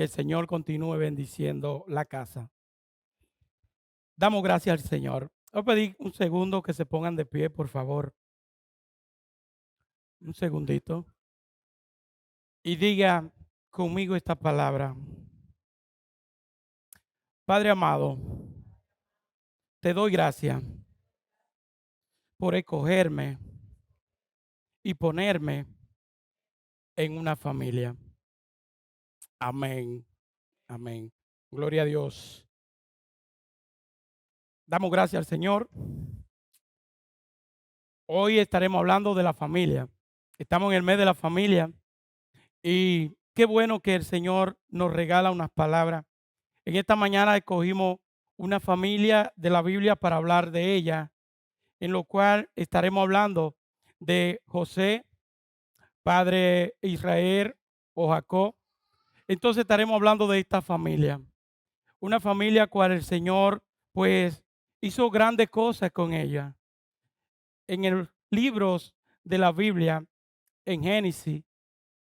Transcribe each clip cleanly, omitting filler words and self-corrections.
Que el Señor continúe bendiciendo la casa. Damos gracias al Señor. Voy a pedir un segundo que se pongan de pie, por favor. Un segundito. Y diga conmigo esta palabra. Padre amado, te doy gracias por escogerme y ponerme en una familia. Amén. Amén. Gloria a Dios. Damos gracias al Señor. Hoy estaremos hablando de la familia. Estamos en el mes de la familia y qué bueno que el Señor nos regala unas palabras. En esta mañana escogimos una familia de la Biblia para hablar de ella, en lo cual estaremos hablando de José, padre Israel o Jacob. Entonces estaremos hablando de esta familia, una familia cual el Señor pues hizo grandes cosas con ella. En el libros de la Biblia, en Génesis,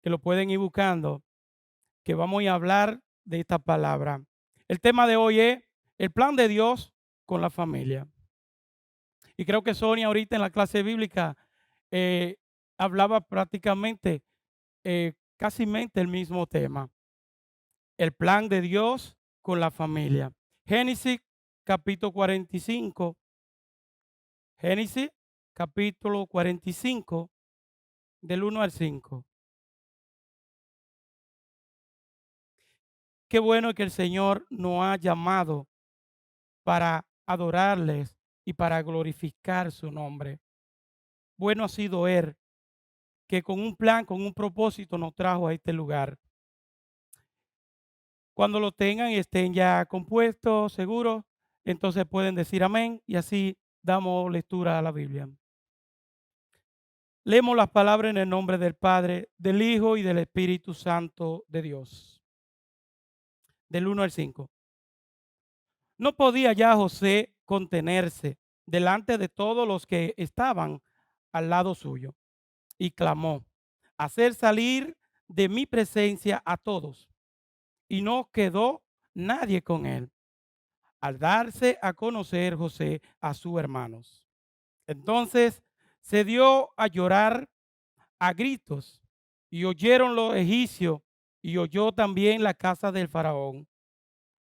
que lo pueden ir buscando, que vamos a hablar de esta palabra. El tema de hoy es el plan de Dios con la familia. Y creo que Sonia ahorita en la clase bíblica eh, hablaba prácticamente, casi el mismo tema. El plan de Dios con la familia. Génesis capítulo 45. Génesis capítulo 45 del 1 al 5. Qué bueno que el Señor nos ha llamado para adorarles y para glorificar su nombre. Bueno ha sido Él, que con un plan, con un propósito nos trajo a este lugar. Cuando lo tengan y estén ya compuestos, seguros, entonces pueden decir amén y así damos lectura a la Biblia. Leemos las palabras en el nombre del Padre, del Hijo y del Espíritu Santo de Dios. Del 1 al 5. No podía ya José contenerse delante de todos los que estaban al lado suyo y clamó: hacer salir de mi presencia a todos. Y no quedó nadie con él, al darse a conocer José a sus hermanos. Entonces se dio a llorar a gritos, y oyeron los egipcios, y oyó también la casa del faraón.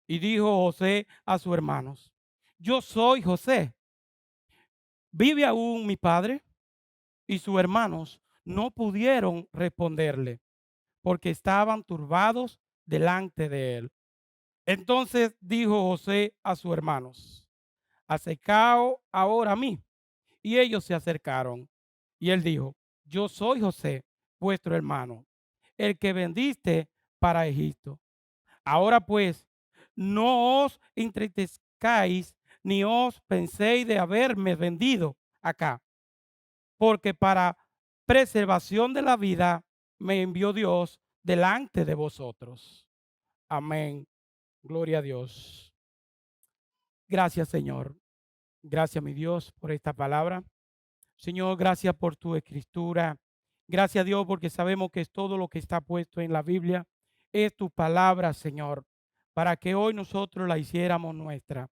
Y dijo José a sus hermanos: yo soy José. ¿Vive aún mi padre? Y sus hermanos no pudieron responderle, porque estaban turbados delante de él. Entonces dijo José a sus hermanos: acercaos ahora a mí. Y ellos se acercaron. Y él dijo: yo soy José, vuestro hermano, el que vendiste para Egipto. Ahora pues, no os entristezcáis ni os penséis de haberme vendido acá, porque para preservación de la vida me envió Dios delante de vosotros. Amén. Gloria a Dios. Gracias, Señor. Gracias, mi Dios, por esta palabra. Señor, gracias por tu escritura. Gracias, Dios, porque sabemos que es todo lo que está puesto en la Biblia. Es tu palabra, Señor, para que hoy nosotros la hiciéramos nuestra.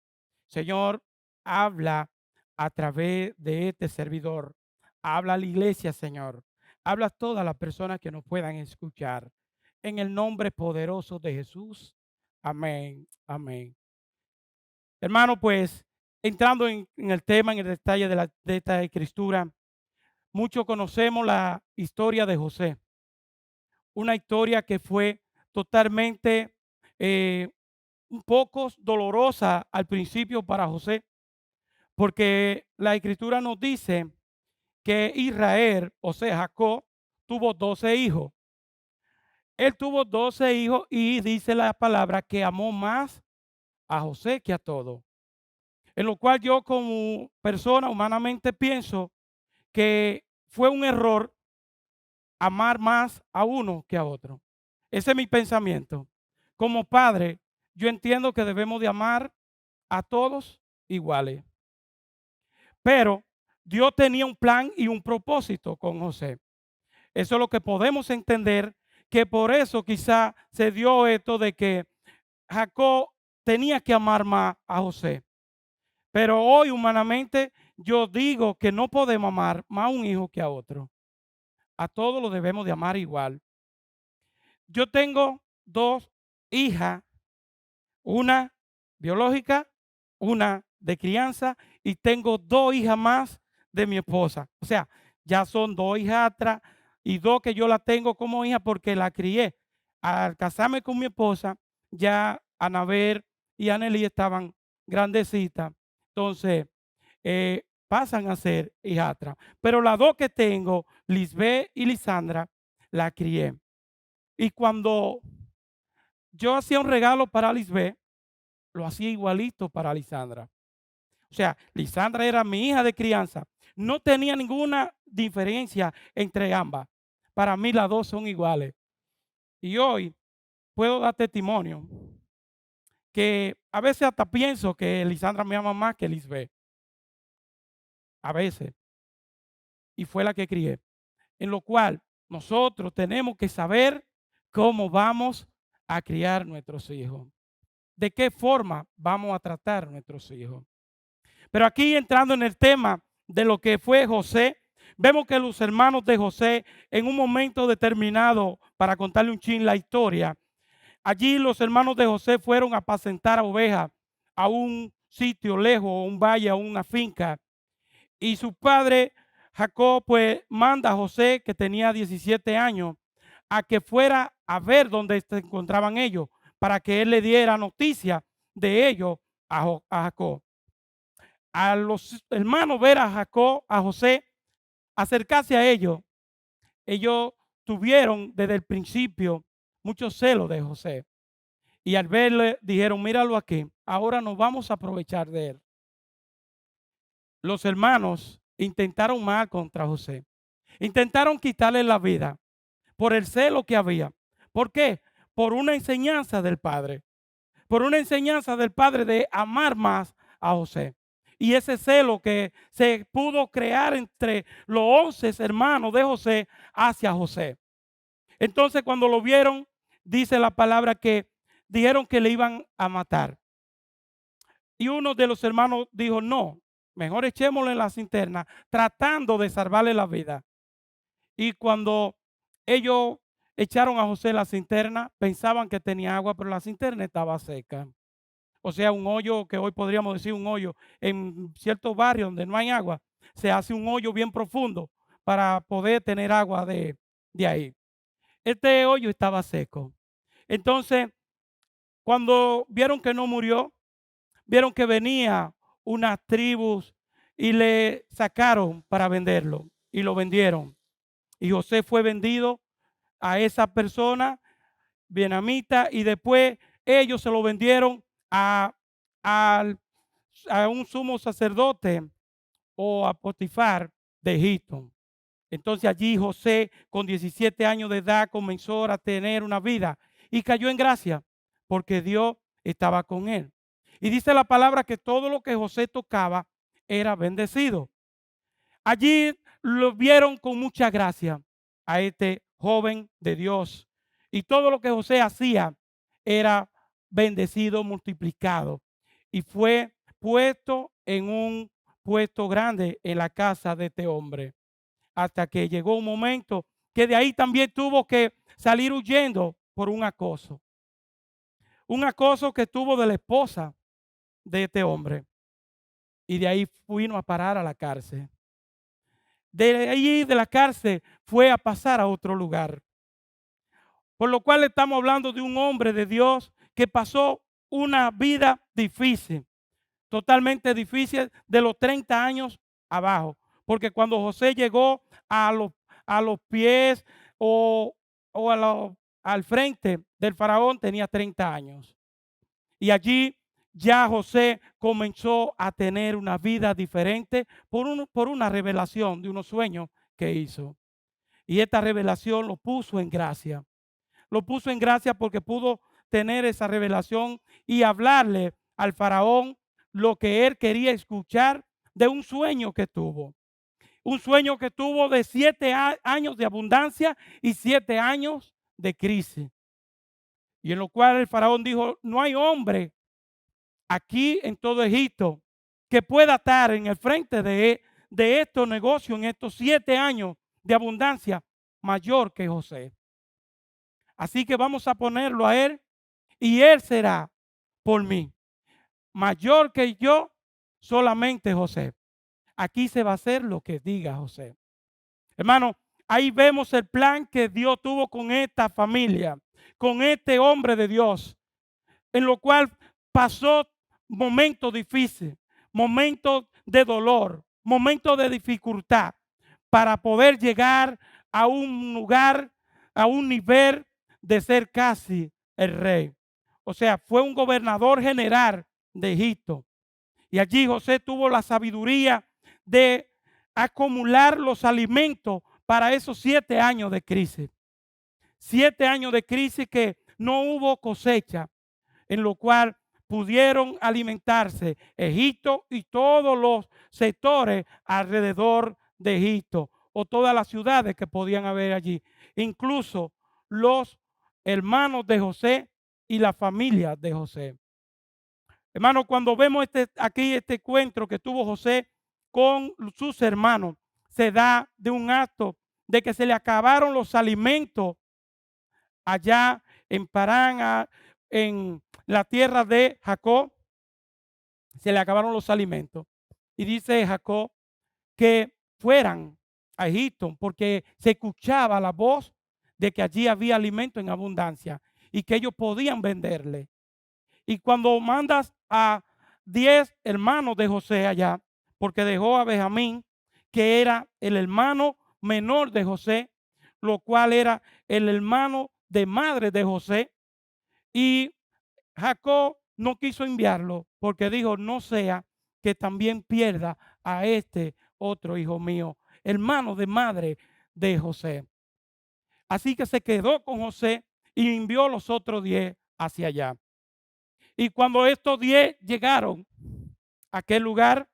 Señor, habla a través de este servidor. Habla a la iglesia, Señor. Habla a todas las personas que nos puedan escuchar. En el nombre poderoso de Jesús. Amén. Amén. Hermano, pues entrando en el tema, en el detalle de esta escritura, muchos conocemos la historia de José, una historia que fue totalmente eh, un poco dolorosa al principio para José, porque la escritura nos dice que Israel, o sea, Jacob, tuvo 12 hijos. Él tuvo 12 hijos y dice la palabra que amó más a José que a todos. En lo cual yo como persona humanamente pienso que fue un error amar más a uno que a otro. Ese es mi pensamiento. Como padre, yo entiendo que debemos de amar a todos iguales. Pero Dios tenía un plan y un propósito con José. Eso es lo que podemos entender, que por eso quizá se dio esto de que Jacob tenía que amar más a José. Pero hoy humanamente yo digo que no podemos amar más a un hijo que a otro. A todos los debemos de amar igual. Yo tengo dos hijas, una biológica, una de crianza, y tengo dos hijas más de mi esposa. O sea, ya son dos hijastras y dos que yo la tengo como hija porque la crié. Al casarme con mi esposa, ya Anabel y Anneli estaban grandecitas. Entonces, pasan a ser hijastras. Pero las dos que tengo, Lisbeth y Lisandra, la crié. Y cuando yo hacía un regalo para Lisbeth, lo hacía igualito para Lisandra. O sea, Lisandra era mi hija de crianza. No tenía ninguna diferencia entre ambas. Para mí las dos son iguales. Y hoy puedo dar testimonio que a veces hasta pienso que Lisandra me ama más que Lisbeth. A veces. Y fue la que crié. En lo cual nosotros tenemos que saber cómo vamos a criar nuestros hijos. De qué forma vamos a tratar a nuestros hijos. Pero aquí entrando en el tema de lo que fue José, vemos que los hermanos de José en un momento determinado, para contarle un chin la historia, allí los hermanos de José fueron a apacentar a ovejas a un sitio lejos, un valle, a una finca. Y su padre Jacob pues manda a José, que tenía 17 años, a que fuera a ver dónde se encontraban ellos, para que él le diera noticia de ellos a Jacob. A los hermanos ver a Jacob, a José, acercarse a ellos tuvieron desde el principio mucho celo de José. Y al verle dijeron, míralo aquí, ahora nos vamos a aprovechar de él. Los hermanos intentaron mal contra José. Intentaron quitarle la vida por el celo que había. ¿Por qué? Por una enseñanza del padre. Por una enseñanza del padre de amar más a José. Y ese celo que se pudo crear entre los 11 hermanos de José hacia José. Entonces cuando lo vieron, dice la palabra que dijeron que le iban a matar. Y uno de los hermanos dijo, no, mejor echémosle en la cisterna, tratando de salvarle la vida. Y cuando ellos echaron a José en la cisterna, pensaban que tenía agua, pero la cisterna estaba seca. O sea, un hoyo que hoy podríamos decir un hoyo en ciertos barrios donde no hay agua, se hace un hoyo bien profundo para poder tener agua de ahí. Este hoyo estaba seco. Entonces, cuando vieron que no murió, vieron que venía unas tribus y le sacaron para venderlo y lo vendieron. Y José fue vendido a esa persona vietnamita y después ellos se lo vendieron a un sumo sacerdote o a Potifar de Egipto. Entonces allí José con 17 años de edad comenzó a tener una vida y cayó en gracia porque Dios estaba con él. Y dice la palabra que todo lo que José tocaba era bendecido. Allí lo vieron con mucha gracia a este joven de Dios. Y todo lo que José hacía era bendecido, multiplicado. Y fue puesto en un puesto grande en la casa de este hombre. Hasta que llegó un momento que de ahí también tuvo que salir huyendo por un acoso. Un acoso que tuvo de la esposa de este hombre. Y de ahí vino a parar a la cárcel. De ahí de la cárcel fue a pasar a otro lugar. Por lo cual estamos hablando de un hombre de Dios que pasó una vida difícil, totalmente difícil de los 30 años abajo. Porque cuando José llegó a los pies o al frente del faraón tenía 30 años. Y allí ya José comenzó a tener una vida diferente por una revelación de unos sueños que hizo. Y esta revelación lo puso en gracia. Lo puso en gracia porque pudo tener esa revelación y hablarle al faraón lo que él quería escuchar de un sueño que tuvo. Un sueño que tuvo de 7 años de abundancia y 7 años de crisis. Y en lo cual el faraón dijo, no hay hombre aquí en todo Egipto que pueda estar en el frente de estos negocios en estos 7 años de abundancia mayor que José. Así que vamos a ponerlo a él y él será por mí mayor que yo, solamente José. Aquí se va a hacer lo que diga José. Hermano, ahí vemos el plan que Dios tuvo con esta familia, con este hombre de Dios, en lo cual pasó momentos difíciles, momentos de dolor, momentos de dificultad, para poder llegar a un lugar, a un nivel de ser casi el rey. O sea, fue un gobernador general de Egipto. Y allí José tuvo la sabiduría de acumular los alimentos para esos 7 años de crisis. 7 años de crisis que no hubo cosecha, en lo cual pudieron alimentarse Egipto y todos los sectores alrededor de Egipto, o todas las ciudades que podían haber allí, incluso los hermanos de José y la familia de José. Hermano, cuando vemos aquí este encuentro que tuvo José con sus hermanos, se da de un acto de que se le acabaron los alimentos allá en Parán, en la tierra de Jacob. Se le acabaron los alimentos. Y dice Jacob que fueran a Egipto, porque se escuchaba la voz de que allí había alimento en abundancia y que ellos podían venderle. Y cuando mandas a 10 hermanos de José allá, porque dejó a Benjamín, que era el hermano menor de José, lo cual era el hermano de madre de José, y Jacob no quiso enviarlo porque dijo, no sea que también pierda a este otro hijo mío, hermano de madre de José. Así que se quedó con José y envió los otros 10 hacia allá. Y cuando estos 10 llegaron a aquel lugar,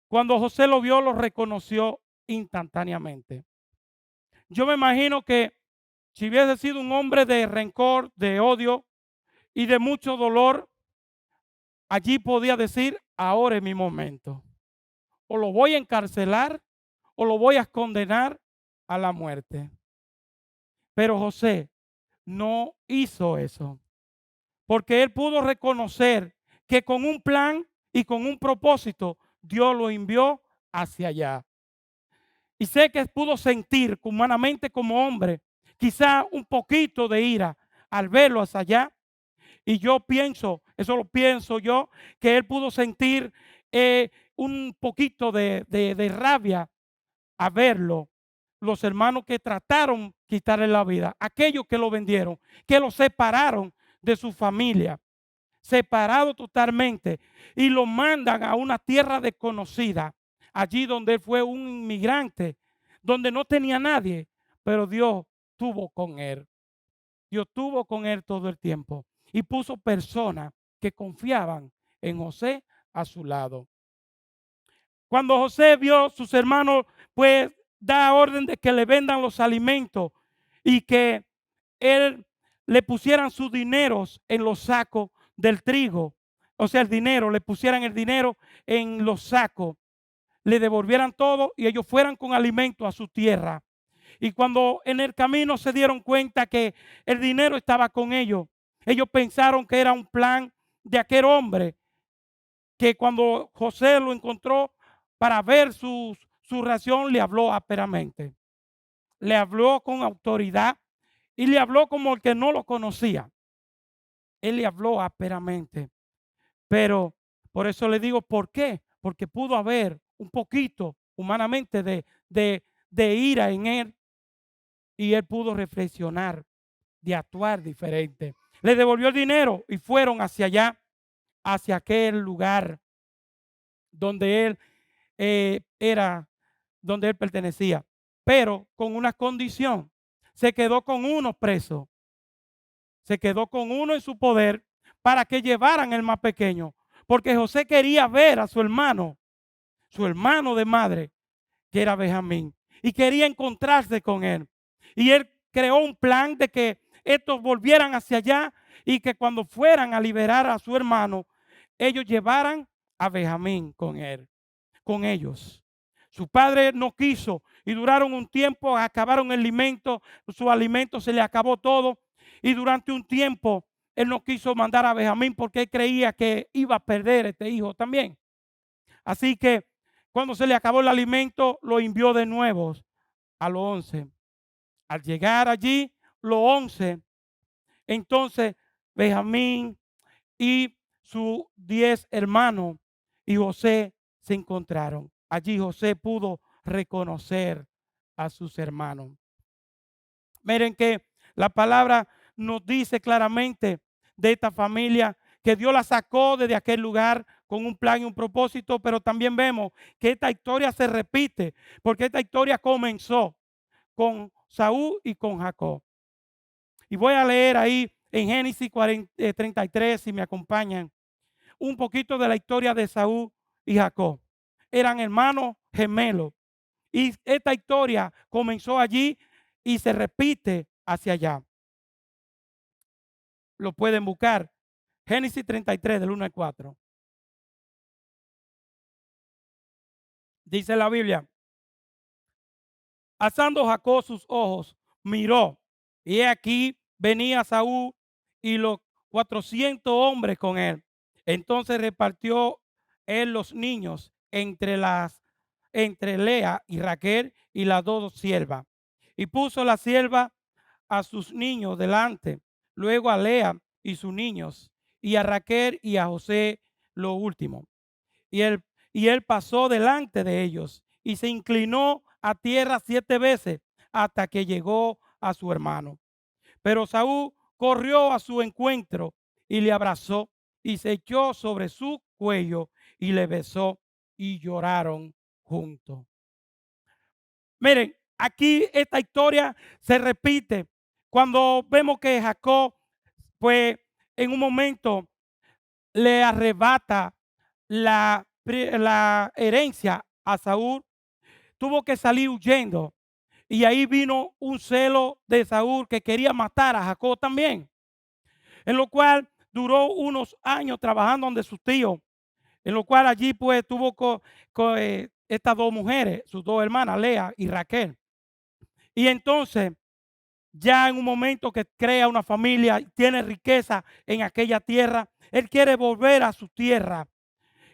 cuando José lo vio, lo reconoció instantáneamente. Yo me imagino que si hubiese sido un hombre de rencor, de odio y de mucho dolor, allí podía decir, ahora es mi momento. O lo voy a encarcelar o lo voy a condenar a la muerte. Pero José no hizo eso, porque él pudo reconocer que con un plan y con un propósito Dios lo envió hacia allá. Y sé que pudo sentir humanamente como hombre quizá un poquito de ira al verlo hacia allá. Y yo pienso, eso lo pienso yo, que él pudo sentir un poquito de rabia a verlo. Los hermanos que trataron quitarle la vida, aquellos que lo vendieron, que lo separaron de su familia, separado totalmente, y lo mandan a una tierra desconocida, allí donde él fue un inmigrante, donde no tenía nadie, pero Dios estuvo con él. Dios estuvo con él todo el tiempo y puso personas que confiaban en José a su lado. Cuando José vio a sus hermanos, pues da orden de que le vendan los alimentos y que él le pusieran sus dineros en los sacos del trigo. O sea, el dinero, le pusieran el dinero en los sacos, le devolvieran todo y ellos fueran con alimento a su tierra. Y cuando en el camino se dieron cuenta que el dinero estaba con ellos, ellos pensaron que era un plan de aquel hombre, que cuando José lo encontró para ver su reacción, le habló ásperamente. Le habló con autoridad y le habló como el que no lo conocía. Él le habló ásperamente. Pero por eso le digo, ¿por qué? Porque pudo haber un poquito humanamente de ira en él, y él pudo reflexionar, de actuar diferente. Le devolvió el dinero y fueron hacia allá, hacia aquel lugar donde él donde él pertenecía, pero con una condición. Se quedó con uno preso, se quedó con uno en su poder para que llevaran el más pequeño, porque José quería ver a su hermano de madre, que era Benjamín, y quería encontrarse con él. Y él creó un plan de que estos volvieran hacia allá y que cuando fueran a liberar a su hermano, ellos llevaran a Benjamín con él, con ellos. Su padre no quiso y duraron un tiempo, acabaron el alimento, su alimento se le acabó todo y durante un tiempo él no quiso mandar a Benjamín porque él creía que iba a perder este hijo también. Así que cuando se le acabó el alimento, lo envió de nuevo a los 11. Al llegar allí, los 11, entonces Benjamín y sus 10 hermanos y José se encontraron. Allí José pudo reconocer a sus hermanos. Miren que la palabra nos dice claramente de esta familia que Dios la sacó desde aquel lugar con un plan y un propósito, pero también vemos que esta historia se repite, porque esta historia comenzó con Saúl y con Jacob. Y voy a leer ahí en Génesis 33, si me acompañan, un poquito de la historia de Saúl y Jacob. Eran hermanos gemelos. Y esta historia comenzó allí y se repite hacia allá. Lo pueden buscar. Génesis 33, del 1 al 4. Dice la Biblia: alzando Jacob sus ojos, miró, y he aquí venía Saúl y los 400 hombres con él. Entonces repartió él los niños entre Lea y Raquel y las dos siervas. Y puso la sierva a sus niños delante, luego a Lea y sus niños, y a Raquel y a José lo último. Y él pasó delante de ellos y se inclinó a tierra 7 veces hasta que llegó a su hermano. Pero Saúl corrió a su encuentro y le abrazó y se echó sobre su cuello y le besó y lloraron juntos. Miren, aquí esta historia se repite cuando vemos que Jacob, pues en un momento le arrebata la herencia a Saúl, tuvo que salir huyendo. Y ahí vino un celo de Saúl que quería matar a Jacob también. En lo cual duró unos años trabajando donde sus tíos. En lo cual allí pues tuvo estas dos mujeres, sus dos hermanas, Lea y Raquel. Y entonces ya en un momento que crea una familia, tiene riqueza en aquella tierra, él quiere volver a su tierra.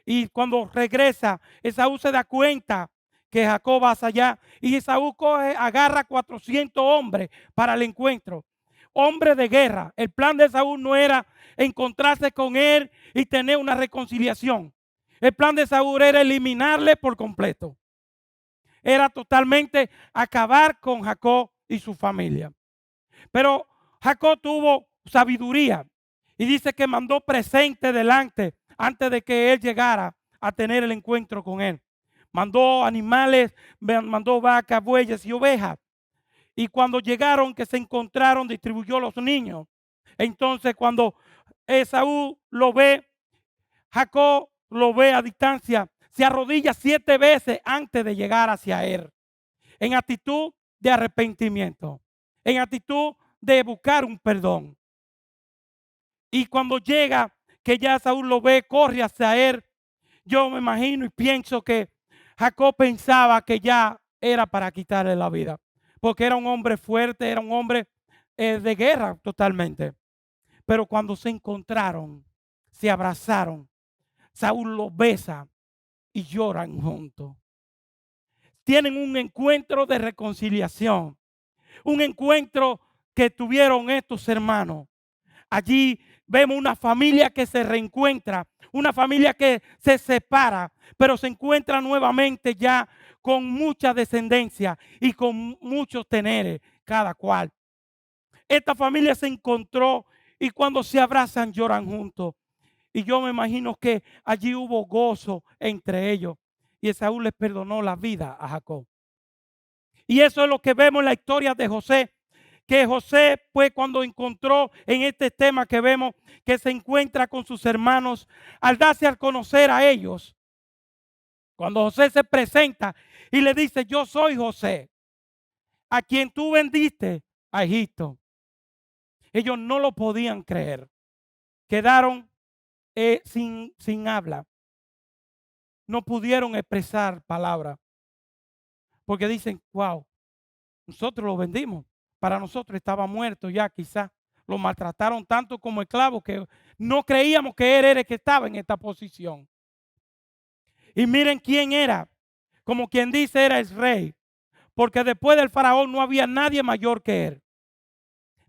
Y cuando regresa, Esaú se da cuenta que Jacob va hacia allá. Y Esaú agarra 400 hombres para el encuentro. Hombres de guerra. El plan de Esaú no era encontrarse con él y tener una reconciliación. El plan de Esaú era eliminarle por completo. Era totalmente acabar con Jacob y su familia. Pero Jacob tuvo sabiduría y dice que mandó presente delante antes de que él llegara a tener el encuentro con él. Mandó animales, mandó vacas, bueyes y ovejas. Y cuando llegaron, que se encontraron, distribuyó los niños. Entonces cuando Esaú lo ve, Jacob lo ve a distancia, se arrodilla 7 veces antes de llegar hacia él, en actitud de arrepentimiento, en actitud de buscar un perdón. Y cuando llega, que ya Saúl lo ve, corre hacia él. Yo me imagino y pienso que Jacob pensaba que ya era para quitarle la vida, porque era un hombre fuerte, era un hombre de guerra totalmente. Pero cuando se encontraron, se abrazaron, Saúl los besa y lloran juntos. Tienen un encuentro de reconciliación, un encuentro que tuvieron estos hermanos. Allí vemos una familia que se reencuentra, una familia que se separa, pero se encuentra nuevamente ya con mucha descendencia y con muchos teneres cada cual. Esta familia se encontró y cuando se abrazan lloran juntos. Y yo me imagino que allí hubo gozo entre ellos. Y Esaú les perdonó la vida a Jacob. Y eso es lo que vemos en la historia de José. Que José, pues, cuando encontró en este tema que vemos que se encuentra con sus hermanos, al darse a conocer a ellos, cuando José se presenta y le dice: yo soy José, a quien tú vendiste a Egipto. Ellos no lo podían creer. Quedaron sin habla. No pudieron expresar palabras. Porque dicen, wow, nosotros lo vendimos. Para nosotros estaba muerto ya quizás. Lo maltrataron tanto como esclavo que no creíamos que él era el que estaba en esta posición. Y miren quién era. Como quien dice, era el rey. Porque después del faraón no había nadie mayor que él.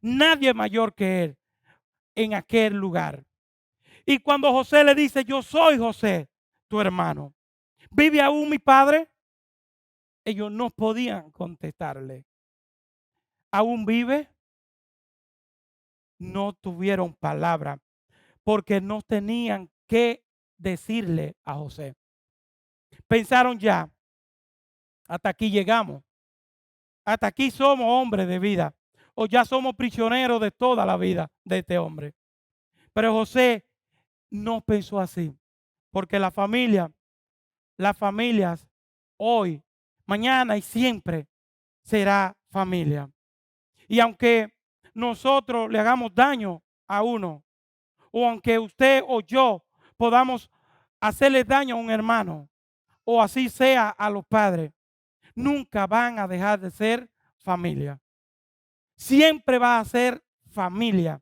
Nadie mayor que él en aquel lugar. Y cuando José le dice, yo soy José, tu hermano, ¿vive aún mi padre? Ellos no podían contestarle. ¿Aún vive? No tuvieron palabra porque no tenían que decirle a José. Pensaron ya, hasta aquí llegamos. Hasta aquí somos hombres de vida. O ya somos prisioneros de toda la vida de este hombre. Pero José no pensó así. Porque las familias hoy, mañana y siempre será familia. Y aunque nosotros le hagamos daño a uno, o aunque usted o yo podamos hacerle daño a un hermano, o así sea a los padres, nunca van a dejar de ser familia. Siempre va a ser familia.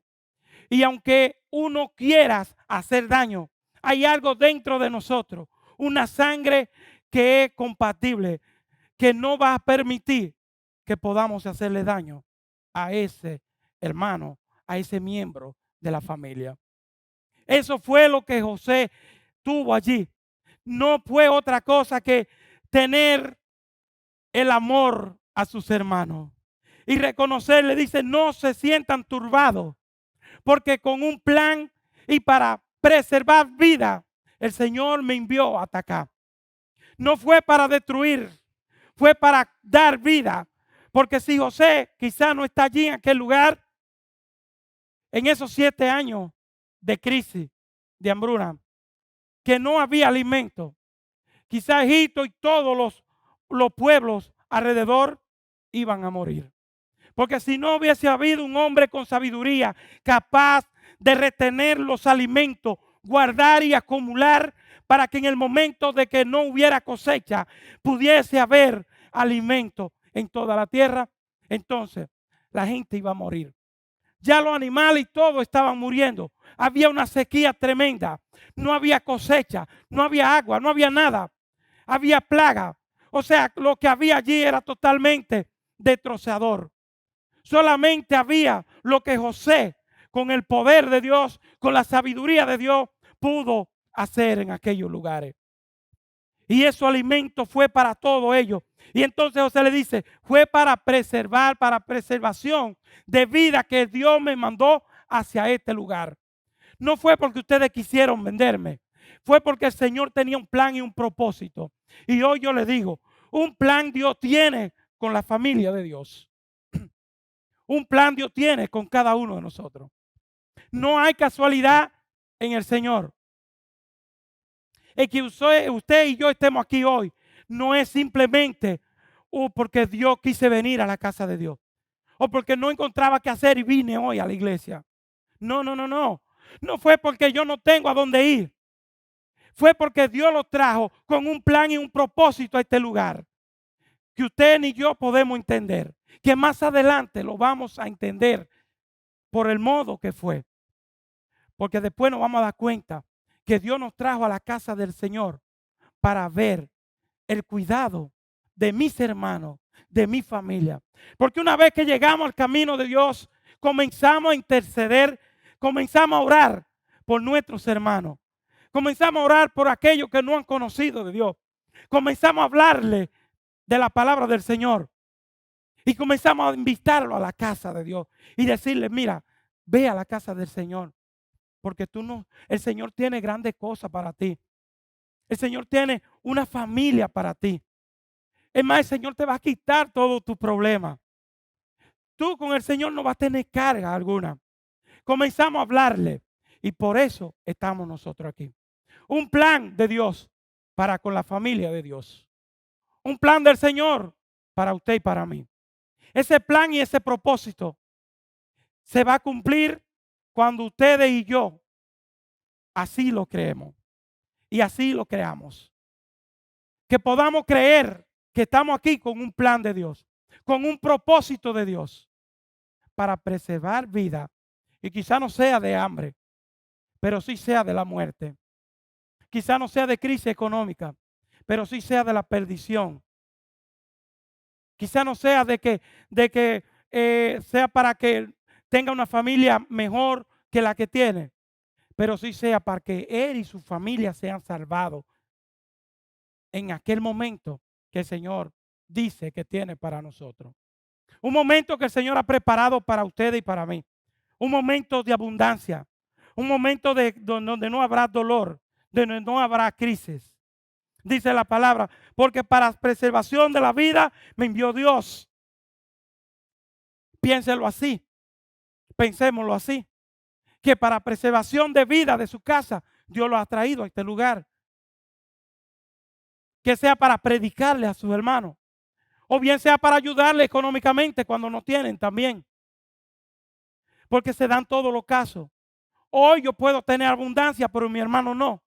Y aunque uno quiera hacer daño, hay algo dentro de nosotros, una sangre que es compatible, que no va a permitir que podamos hacerle daño a ese hermano, a ese miembro de la familia. Eso fue lo que José tuvo allí. No fue otra cosa que tener el amor a sus hermanos y reconocerle, dice, no se sientan turbados, porque con un plan y para preservar vida, el Señor me envió hasta acá. No fue para destruir, fue para dar vida. Porque si José quizá no está allí en aquel lugar, en esos 7 años de crisis, de hambruna, que no había alimento, quizá Egipto y todos los pueblos alrededor iban a morir. Porque si no hubiese habido un hombre con sabiduría capaz de retener los alimentos, guardar y acumular para que en el momento de que no hubiera cosecha pudiese haber alimento en toda la tierra, entonces la gente iba a morir. Ya los animales y todo estaban muriendo. Había una sequía tremenda. No había cosecha, no había agua, no había nada. Había plaga. O sea, lo que había allí era totalmente destrozador. Solamente había lo que José, con el poder de Dios, con la sabiduría de Dios, pudo hacer en aquellos lugares. Y ese alimento fue para todo ello. Y entonces José le dice, fue para preservar, para preservación de vida que Dios me mandó hacia este lugar. No fue porque ustedes quisieron venderme. Fue porque el Señor tenía un plan y un propósito. Y hoy yo le digo, un plan Dios tiene con la familia de Dios. Un plan Dios tiene con cada uno de nosotros. No hay casualidad en el Señor. El que usted y yo estemos aquí hoy no es simplemente porque Dios quise venir a la casa de Dios o porque no encontraba qué hacer y vine hoy a la iglesia. No, no, no, no. No fue porque yo no tengo a dónde ir. Fue porque Dios lo trajo con un plan y un propósito a este lugar que usted ni yo podemos entender, que más adelante lo vamos a entender por el modo que fue. Porque después nos vamos a dar cuenta que Dios nos trajo a la casa del Señor para ver el cuidado de mis hermanos, de mi familia. Porque una vez que llegamos al camino de Dios, comenzamos a interceder, comenzamos a orar por nuestros hermanos. Comenzamos a orar por aquellos que no han conocido de Dios. Comenzamos a hablarle de la palabra del Señor. Y comenzamos a invitarlo a la casa de Dios y decirle, mira, ve a la casa del Señor. Porque el Señor tiene grandes cosas para ti. El Señor tiene una familia para ti. Es más, el Señor te va a quitar todos tus problemas. Tú con el Señor no vas a tener carga alguna. Comenzamos a hablarle y por eso estamos nosotros aquí. Un plan de Dios para con la familia de Dios. Un plan del Señor para usted y para mí. Ese plan y ese propósito se va a cumplir cuando ustedes y yo así lo creemos y así lo creamos. Que podamos creer que estamos aquí con un plan de Dios, con un propósito de Dios para preservar vida. Y quizá no sea de hambre, pero sí sea de la muerte. Quizá no sea de crisis económica, pero sí sea de la perdición. Quizá no sea de que sea para que tenga una familia mejor que la que tiene, pero sí sea para que él y su familia sean salvados en aquel momento que el Señor dice que tiene para nosotros. Un momento que el Señor ha preparado para ustedes y para mí. Un momento de abundancia. Un momento donde no habrá dolor, donde no habrá crisis. Dice la palabra, porque para preservación de la vida me envió Dios. Piénselo así. Pensémoslo así. Que para preservación de vida de su casa, Dios lo ha traído a este lugar. Que sea para predicarle a sus hermanos. O bien sea para ayudarle económicamente cuando no tienen también. Porque se dan todos los casos. Hoy yo puedo tener abundancia, pero mi hermano no.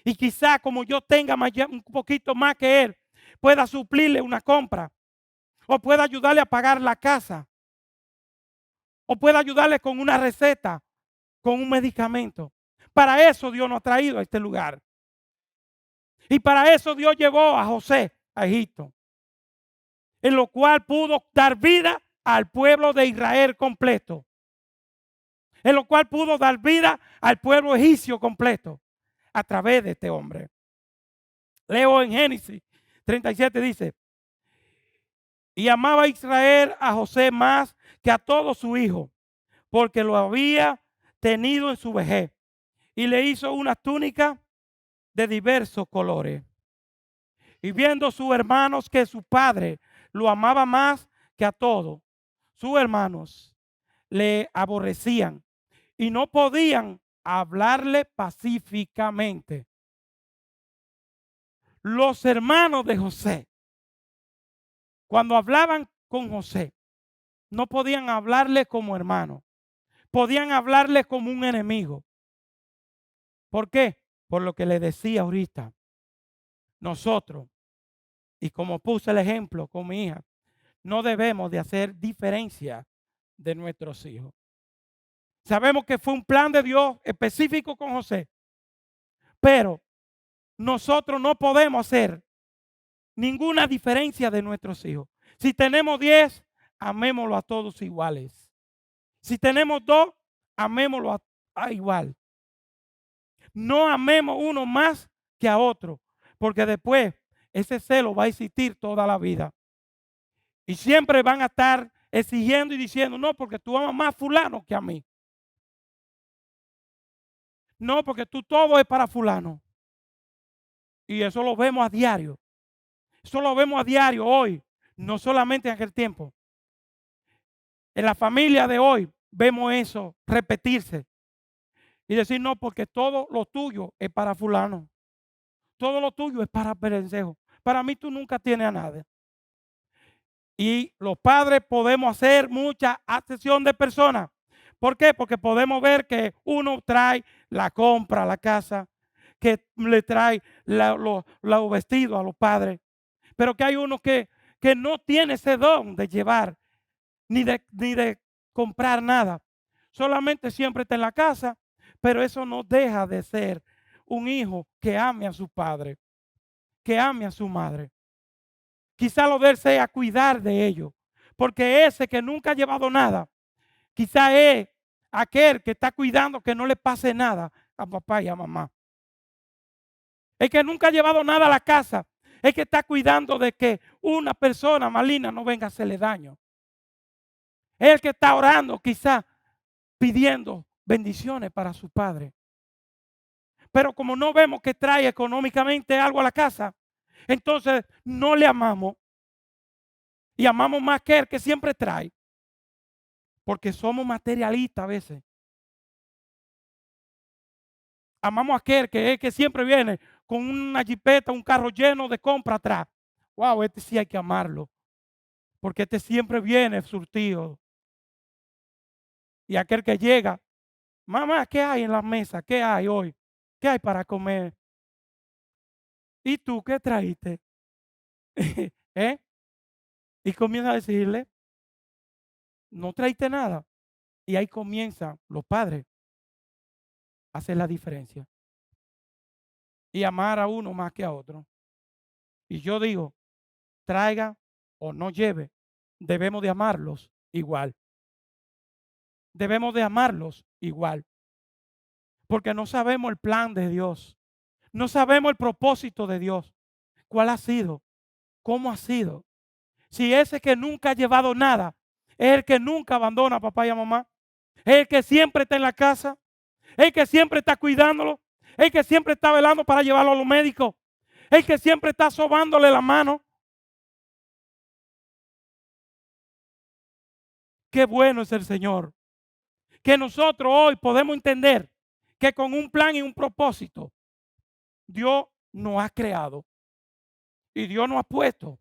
Y quizá como yo tenga un poquito más que él, pueda suplirle una compra. O pueda ayudarle a pagar la casa. O pueda ayudarle con una receta, con un medicamento. Para eso Dios nos ha traído a este lugar. Y para eso Dios llevó a José a Egipto. En lo cual pudo dar vida al pueblo de Israel completo. En lo cual pudo dar vida al pueblo egipcio completo a través de este hombre. Leo en Génesis 37, dice: y amaba Israel a José más que a todo su hijo, porque lo había tenido en su vejez, y le hizo una túnica de diversos colores. Y viendo sus hermanos que su padre lo amaba más que a todos, sus hermanos le aborrecían y no podían hablarle pacíficamente. Los hermanos de José, cuando hablaban con José, no podían hablarle como hermano, podían hablarle como un enemigo. ¿Por qué? Por lo que le decía ahorita. Nosotros, y como puse el ejemplo con mi hija, no debemos de hacer diferencia de nuestros hijos. Sabemos que fue un plan de Dios específico con José, pero nosotros no podemos hacer ninguna diferencia de nuestros hijos. Si tenemos 10, amémoslo a todos iguales. Si tenemos 2, amémoslo a igual. No amemos uno más que a otro, porque después ese celo va a existir toda la vida. Y siempre van a estar exigiendo y diciendo, no, porque tú amas más a fulano que a mí. No, porque tú todo es para fulano. Y eso lo vemos a diario. Eso lo vemos a diario hoy, no solamente en aquel tiempo. En la familia de hoy vemos eso repetirse. Y decir, no, porque todo lo tuyo es para fulano. Todo lo tuyo es para Perencejo. Para mí tú nunca tienes a nadie. Y los padres podemos hacer mucha acepción de personas. ¿Por qué? Porque podemos ver que uno trae la compra a la casa, que le trae los vestidos a los padres, pero que hay uno que no tiene ese don de llevar ni de comprar nada. Solamente siempre está en la casa, pero eso no deja de ser un hijo que ame a su padre, que ame a su madre. Quizá lo de él sea cuidar de ellos, porque ese que nunca ha llevado nada, quizá es aquel que está cuidando que no le pase nada a papá y a mamá. El que nunca ha llevado nada a la casa, el que está cuidando de que una persona maligna no venga a hacerle daño. El que está orando quizá pidiendo bendiciones para su padre. Pero como no vemos que trae económicamente algo a la casa, entonces no le amamos. Y amamos más que el que siempre trae. Porque somos materialistas a veces. Amamos a aquel que es el que siempre viene con una jipeta, un carro lleno de compra atrás. Wow, este sí hay que amarlo. porque este siempre viene surtido. Y aquel que llega, mamá, ¿qué hay en la mesa? ¿Qué hay hoy? ¿Qué hay para comer? ¿Y tú qué trajiste? ¿Eh? Y comienza a decirle, no traiste nada. Y ahí comienzan los padres a hacer la diferencia y amar a uno más que a otro. Y yo digo, traiga o no lleve, debemos de amarlos igual. Debemos de amarlos igual. Porque no sabemos el plan de Dios. No sabemos el propósito de Dios. ¿Cuál ha sido? ¿Cómo ha sido? Si ese que nunca ha llevado nada es el que nunca abandona a papá y a mamá, es el que siempre está en la casa, es el que siempre está cuidándolo, es el que siempre está velando para llevarlo a los médicos, es el que siempre está sobándole la mano. Qué bueno es el Señor. Que nosotros hoy podemos entender que con un plan y un propósito Dios nos ha creado y Dios nos ha puesto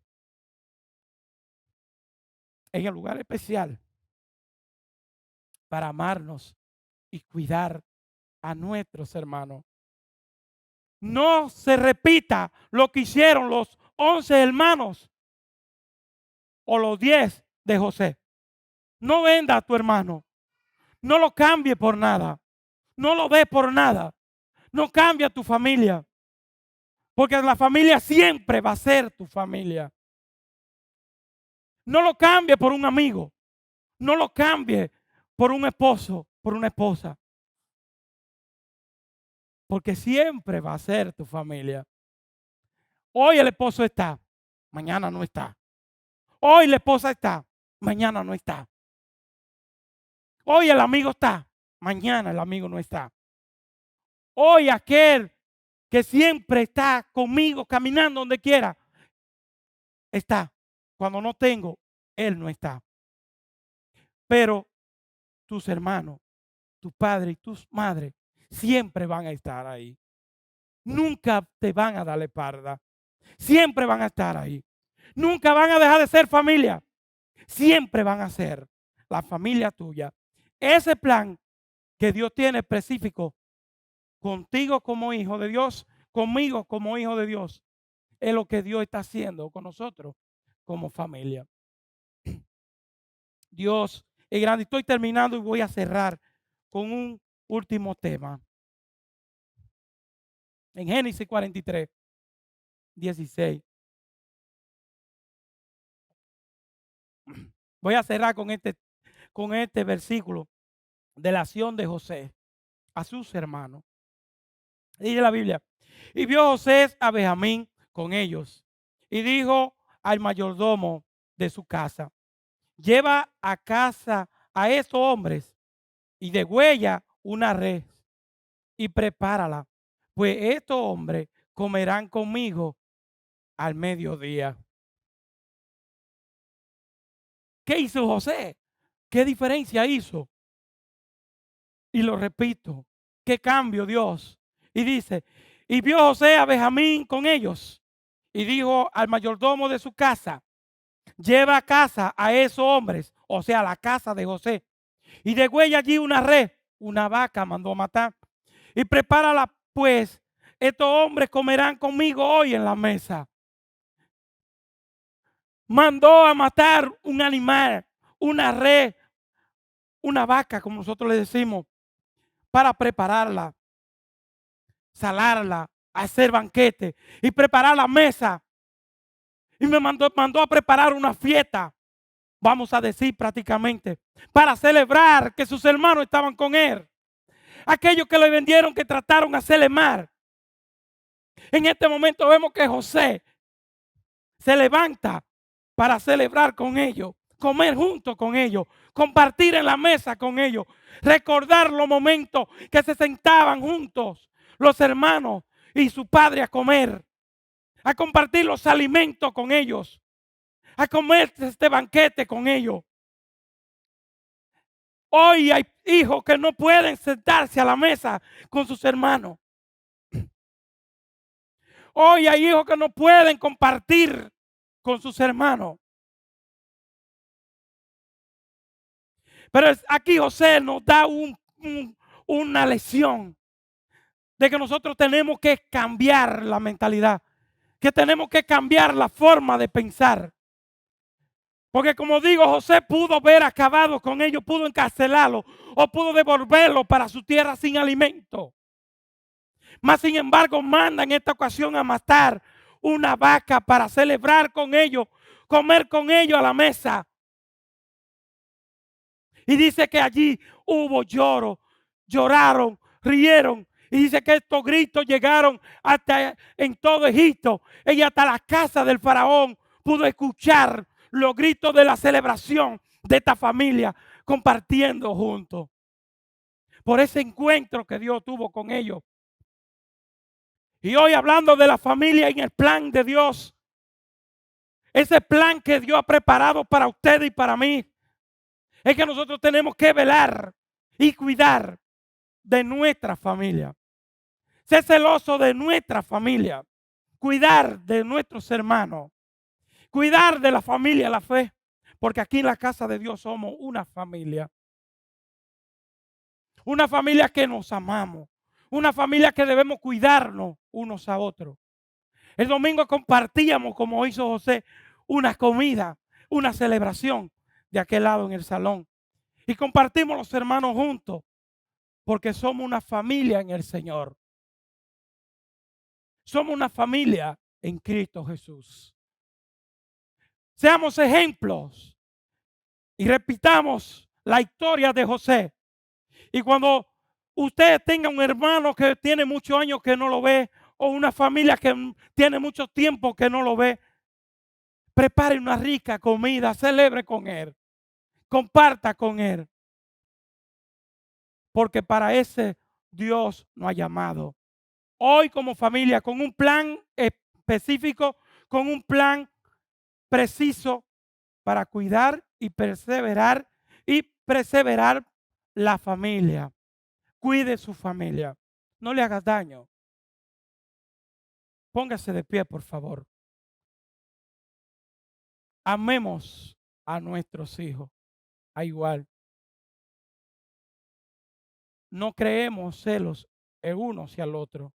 en el lugar especial para amarnos y cuidar a nuestros hermanos. No se repita lo que hicieron los 11 hermanos o los 10 de José. No venda a tu hermano. No lo cambie por nada. No lo dé por nada. No cambie a tu familia. Porque la familia siempre va a ser tu familia. No lo cambie por un amigo. No lo cambie por un esposo, por una esposa. Porque siempre va a ser tu familia. Hoy el esposo está, mañana no está. Hoy la esposa está, mañana no está. Hoy el amigo está, mañana el amigo no está. Hoy aquel que siempre está conmigo caminando donde quiera, está. Cuando no tengo, él no está. Pero tus hermanos, tu padre y tus madres siempre van a estar ahí. Nunca te van a dar la espalda. Siempre van a estar ahí. Nunca van a dejar de ser familia. Siempre van a ser la familia tuya. Ese plan que Dios tiene específico contigo como hijo de Dios, conmigo como hijo de Dios, es lo que Dios está haciendo con nosotros como familia. Dios es grande. Estoy terminando y voy a cerrar con un último tema. En Génesis 43, 16. Voy a cerrar con este versículo de la acción de José a sus hermanos. Dice la Biblia, y vio José a Benjamín con ellos y dijo al mayordomo de su casa, lleva a casa a esos hombres y degüella una res y prepárala, pues estos hombres comerán conmigo al mediodía. ¿Qué hizo José? ¿Qué diferencia hizo? Y lo repito, ¿qué cambio Dios? Y dice, y vio José a Benjamín con ellos y dijo al mayordomo de su casa, lleva a casa a esos hombres, o sea, a la casa de José, y degüella allí una res, una vaca mandó a matar, y prepárala pues, estos hombres comerán conmigo hoy en la mesa. Mandó a matar un animal, una res, una vaca, como nosotros le decimos, para prepararla, salarla, hacer banquete y preparar la mesa. Y me mandó a preparar una fiesta, vamos a decir prácticamente, para celebrar que sus hermanos estaban con él. Aquellos que le vendieron, que trataron de hacerle mal. En este momento vemos que José se levanta para celebrar con ellos, comer junto con ellos, compartir en la mesa con ellos, recordar los momentos que se sentaban juntos los hermanos y su padre a comer, a compartir los alimentos con ellos, a comer este banquete con ellos. Hoy hay hijos que no pueden sentarse a la mesa con sus hermanos. Hoy hay hijos que no pueden compartir con sus hermanos. Pero aquí José nos da una lección de que nosotros tenemos que cambiar la mentalidad, que tenemos que cambiar la forma de pensar. Porque como digo, José pudo haber acabado con ellos, pudo encarcelarlo o pudo devolverlo para su tierra sin alimento. Mas sin embargo manda en esta ocasión a matar una vaca para celebrar con ellos, comer con ellos a la mesa. Y dice que allí hubo lloro, lloraron, rieron. Y dice que estos gritos llegaron hasta en todo Egipto. Y hasta la casa del faraón pudo escuchar los gritos de la celebración de esta familia compartiendo juntos. Por ese encuentro que Dios tuvo con ellos. Y hoy hablando de la familia en el plan de Dios. Ese plan que Dios ha preparado para usted y para mí. Es que nosotros tenemos que velar y cuidar de nuestra familia. Ser celoso de nuestra familia. Cuidar de nuestros hermanos. Cuidar de la familia, la fe. Porque aquí en la casa de Dios somos una familia. Una familia que nos amamos. Una familia que debemos cuidarnos unos a otros. El domingo compartíamos, como hizo José, una comida, una celebración de aquel lado en el salón. Y compartimos los hermanos juntos. Porque somos una familia en el Señor. Somos una familia en Cristo Jesús. Seamos ejemplos y repitamos la historia de José. Y cuando usted tenga un hermano que tiene muchos años que no lo ve, o una familia que tiene mucho tiempo que no lo ve, prepare una rica comida, celebre con él, comparta con él. Porque para ese Dios nos ha llamado. Hoy como familia, con un plan específico, con un plan preciso para cuidar y perseverar la familia. Cuide su familia. No le hagas daño. Póngase de pie, por favor. Amemos a nuestros hijos a igual. No creemos celos el uno hacia el otro.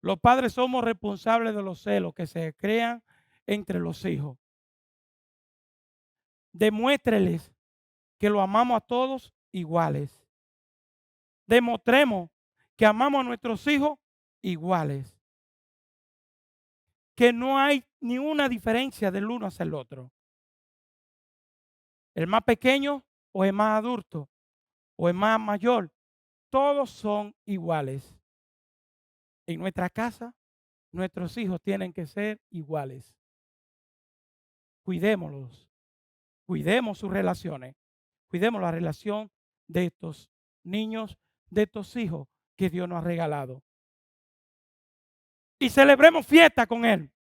Los padres somos responsables de los celos que se crean entre los hijos. Demuéstreles que lo amamos a todos iguales. Demostremos que amamos a nuestros hijos iguales. Que no hay ninguna diferencia del uno hacia el otro. El más pequeño o el más adulto o el más mayor, todos son iguales. En nuestra casa, nuestros hijos tienen que ser iguales. Cuidémoslos, cuidemos sus relaciones, cuidemos la relación de estos niños, de estos hijos que Dios nos ha regalado. Y celebremos fiesta con él.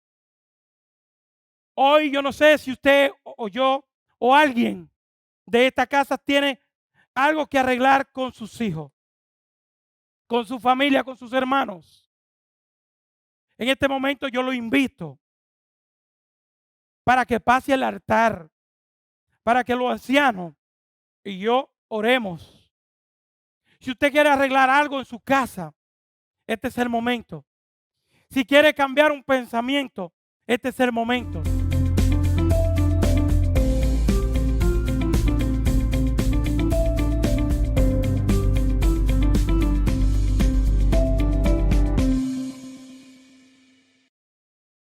Hoy yo no sé si usted o yo o alguien de esta casa tiene algo que arreglar con sus hijos, con su familia, con sus hermanos. En este momento yo lo invito para que pase al altar, para que los ancianos y yo oremos. Si usted quiere arreglar algo en su casa, este es el momento. Si quiere cambiar un pensamiento, este es el momento.